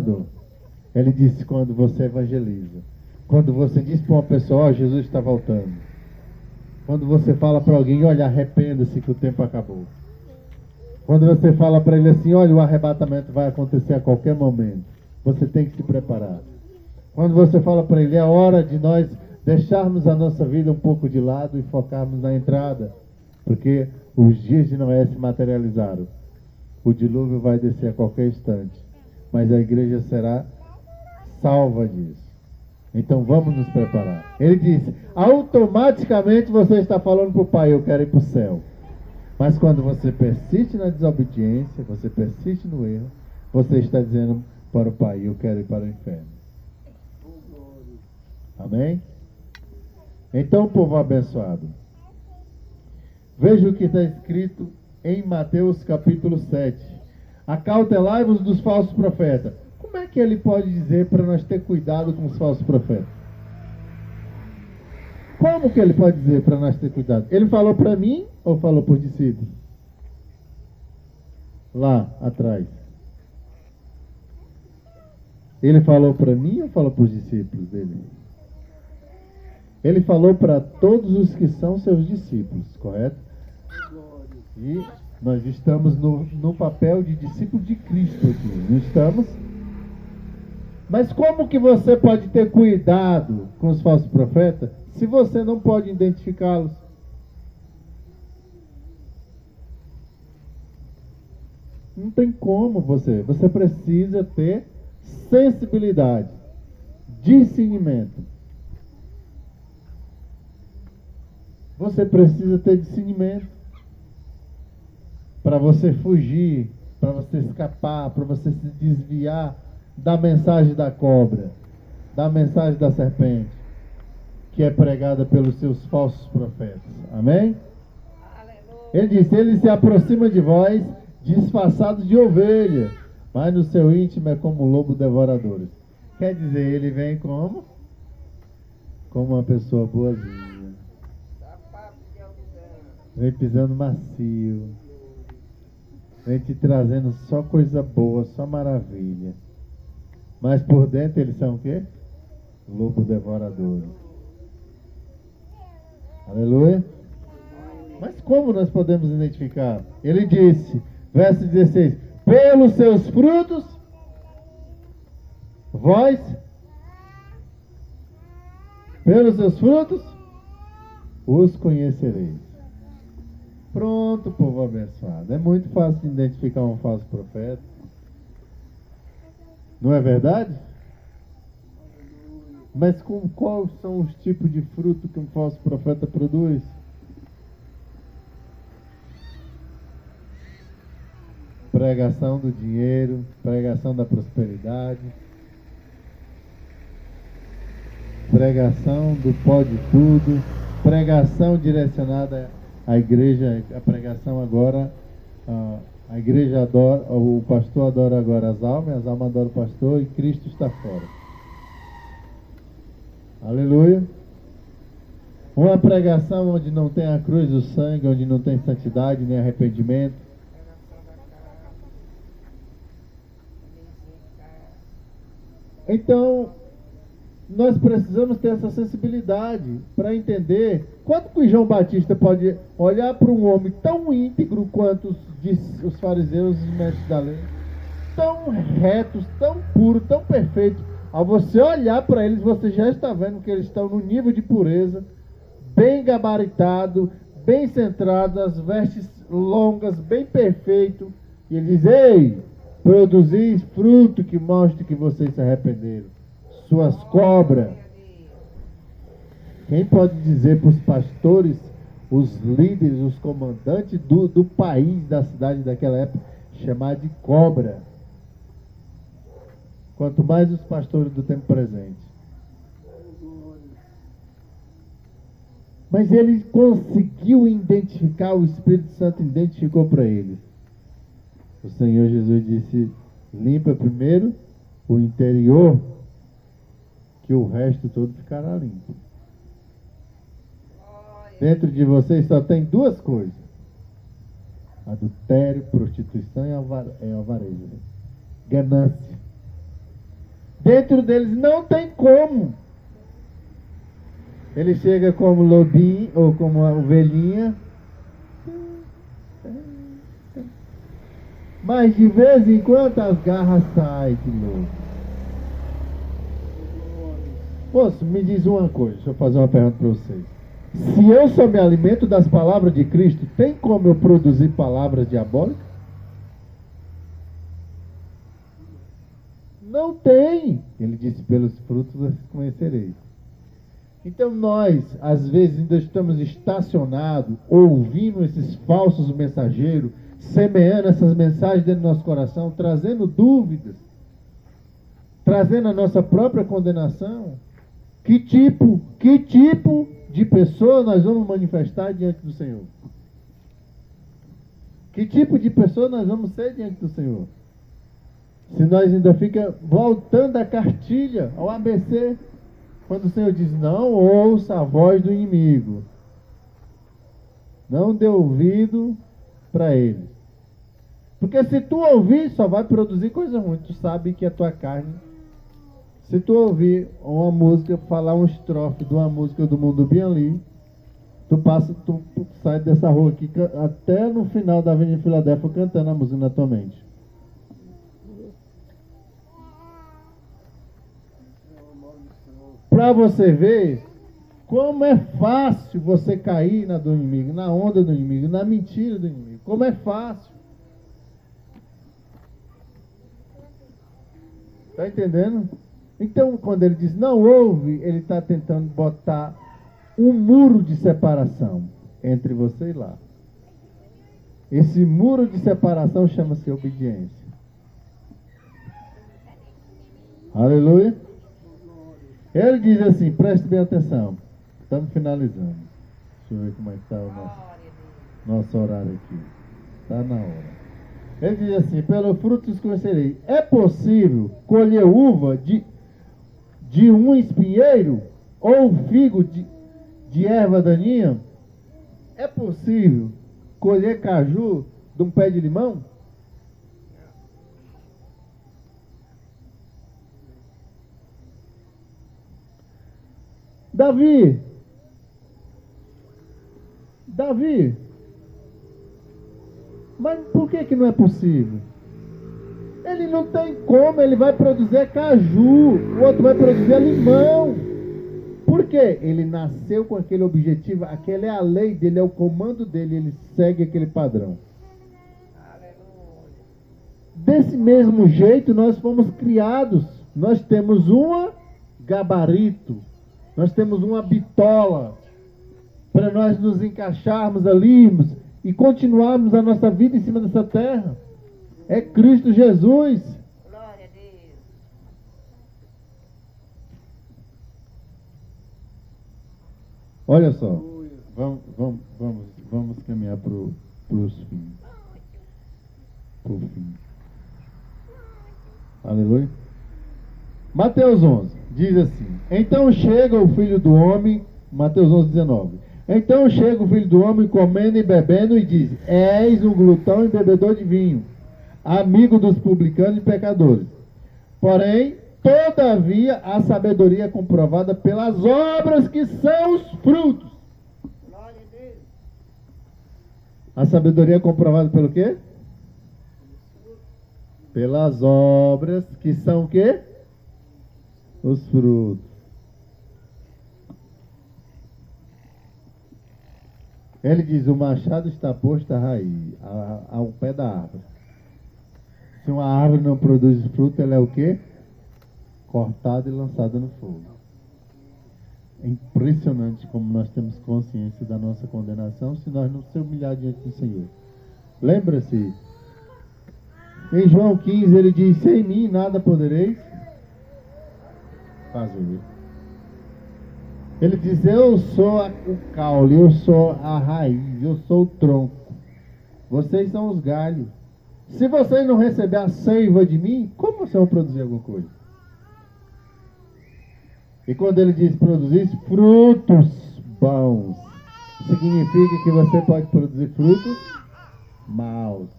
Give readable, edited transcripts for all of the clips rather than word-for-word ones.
quando? Ele disse quando você evangeliza. Quando você diz para uma pessoa, ó, Jesus está voltando. Quando você fala para alguém, olha, arrependa-se que o tempo acabou. Quando você fala para ele assim, olha, o arrebatamento vai acontecer a qualquer momento. Você tem que se preparar. Quando você fala para ele, é hora de nós deixarmos a nossa vida um pouco de lado e focarmos na entrada. Porque os dias de Noé se materializaram. O dilúvio vai descer a qualquer instante. Mas a igreja será salva disso. Então vamos nos preparar. Ele disse, automaticamente você está falando para o Pai, eu quero ir para o céu. Mas quando você persiste na desobediência, você persiste no erro, você está dizendo para o Pai, eu quero ir para o inferno. Amém? Então, povo abençoado, veja o que está escrito em Mateus capítulo 7. Acautelai-vos dos falsos profetas. Como é que ele pode dizer para nós ter cuidado com os falsos profetas? Como que ele pode dizer para nós ter cuidado? Ele falou para mim ou falou para os discípulos? Lá atrás. Ele falou para mim ou falou para os discípulos dele? Ele falou para todos os que são seus discípulos, correto? E nós estamos no papel de discípulo de Cristo aqui, não estamos? Mas como que você pode ter cuidado com os falsos profetas se você não pode identificá-los? Não tem como você. Você precisa ter sensibilidade, discernimento. Você precisa ter discernimento para você fugir, para você escapar, para você se desviar da mensagem da cobra, da mensagem da serpente, que é pregada pelos seus falsos profetas. Amém? Aleluia. Ele disse, ele se aproxima de vós, disfarçado de ovelha, mas no seu íntimo é como um lobo devorador. Quer dizer, ele vem como? Como uma pessoa boazinha. Vem pisando macio. Vem te trazendo só coisa boa, só maravilha. Mas por dentro eles são o quê? Lobo devorador. Aleluia. Mas como nós podemos identificar? Ele disse, verso 16, pelos seus frutos, vós, pelos seus frutos, os conhecereis. Pronto, povo abençoado. É muito fácil de identificar um falso profeta. Não é verdade? Mas quais são os tipos de fruto que um falso profeta produz? Pregação do dinheiro, pregação da prosperidade, pregação do pode tudo, pregação direcionada à igreja, a pregação agora, a igreja adora, o pastor adora agora as almas adoram o pastor e Cristo está fora. Aleluia. Uma pregação onde não tem a cruz do sangue, onde não tem santidade nem arrependimento. Então, nós precisamos ter essa sensibilidade para entender quanto que o João Batista pode olhar para um homem tão íntegro quanto os fariseus e os mestres da lei, tão retos, tão puros, tão perfeitos. Ao você olhar para eles, você já está vendo que eles estão no nível de pureza, bem gabaritado, bem centrado, as vestes longas, bem perfeito. E ele diz, ei, produzis fruto que mostre que vocês se arrependeram. Suas cobras. Quem pode dizer para os pastores, os líderes, os comandantes do país, da cidade daquela época, chamar de cobra? Quanto mais os pastores do tempo presente. Mas ele conseguiu identificar, o Espírito Santo identificou para eles. O Senhor Jesus disse, limpa primeiro o interior, que o resto todo ficará limpo. Dentro de vocês só tem duas coisas: adultério, prostituição e avareza. Ganância. Dentro deles não tem como. Ele chega como lobinho ou como uma ovelhinha. Mas de vez em quando as garras saem de novo. Moço, me diz uma coisa, deixa eu fazer uma pergunta para vocês. Se eu só me alimento das palavras de Cristo, tem como eu produzir palavras diabólicas? Não tem. Ele disse, pelos frutos vocês conhecereis. Então nós, às vezes, ainda estamos estacionados, ouvindo esses falsos mensageiros, semeando essas mensagens dentro do nosso coração, trazendo dúvidas, trazendo a nossa própria condenação. Que tipo de pessoa nós vamos manifestar diante do Senhor? Que tipo de pessoa nós vamos ser diante do Senhor? Se nós ainda fica voltando a cartilha, ao ABC, quando o Senhor diz, não ouça a voz do inimigo. Não dê ouvido para ele. Porque se tu ouvir, só vai produzir coisa ruim. Tu sabe que a tua carne... Se tu ouvir uma música, falar um estrofe de uma música do Mundo Bem ali, tu sai dessa rua aqui, até no final da Avenida Filadélfia, cantando a música na tua mente. Para você ver como é fácil você cair na do inimigo, na onda do inimigo, na mentira do inimigo. Como é fácil. Está entendendo? Então, quando ele diz não ouve, ele está tentando botar um muro de separação entre você e lá. Esse muro de separação chama-se obediência. Aleluia. Ele diz assim, preste bem atenção. Estamos finalizando. Deixa eu ver como é que está o nosso horário aqui. Está na hora. Ele diz assim, pelo fruto os conhecerei. É possível colher uva de um espinheiro ou figo de erva daninha? É possível colher caju de um pé de limão? Davi, mas por que não é possível? Ele não tem como, ele vai produzir caju, o outro vai produzir limão. Por quê? Ele nasceu com aquele objetivo, aquela é a lei dele, é o comando dele, ele segue aquele padrão. Desse mesmo jeito nós fomos criados, nós temos um gabarito, nós temos uma bitola, para nós nos encaixarmos ali e continuarmos a nossa vida em cima dessa terra. É Cristo Jesus. Glória a Deus. Olha só, vamos caminhar para os fins. Pro fim. Aleluia. Mateus 11 diz assim: então chega o Filho do Homem, Mateus 11, 19. Então chega o Filho do Homem comendo e bebendo e diz: és um glutão e bebedor de vinho, amigo dos publicanos e pecadores. Porém, todavia, a sabedoria é comprovada pelas obras que são os frutos. Glória a Deus. A sabedoria é comprovada pelo quê? Pelas obras que são o quê? Os frutos. Ele diz, o machado está posto à raiz, ao pé da árvore. Se uma árvore não produz fruto, ela é o quê? Cortada e lançada no fogo. É impressionante como nós temos consciência da nossa condenação se nós não se humilhar diante do Senhor. Lembra-se, em João 15 ele diz, sem mim nada podereis fazer. Ele diz, eu sou o caule, eu sou a raiz, eu sou o tronco. Vocês são os galhos. Se vocês não receber a seiva de mim, como vocês vão produzir alguma coisa? E quando ele diz produzir frutos bons, significa que você pode produzir frutos maus.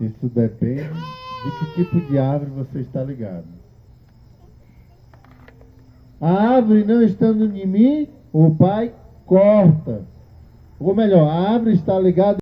Isso depende De que tipo de árvore você está ligado? A árvore não estando em mim, o Pai corta. Ou melhor, a árvore está ligada